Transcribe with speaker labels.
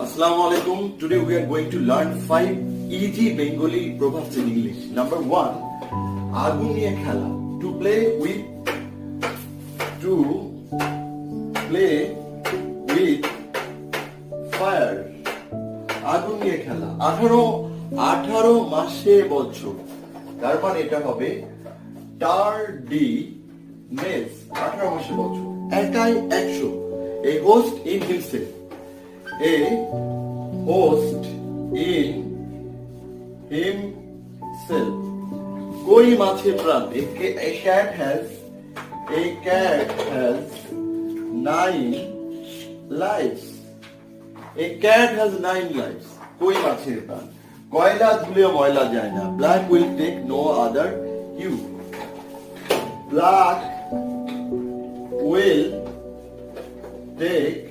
Speaker 1: Assalamu alaikum. Today we are going to learn 5 easy Bengali proverbs in English. Number 1, agun niye khela. To play with fire. আগুন নিয়ে খেলা। 18 মাসে বছর, তার মানে এটা হবে tardiness, 18 মাসে বছর। একাই 100, a host in himself, a host in himself, কই মাছে প্রাণ, a cat has 9 lives, a cat has 9 lives, কই মাছের প্রাণ। কয়লা ধুলে ময়লা যায় না, black will take no other hue, black will take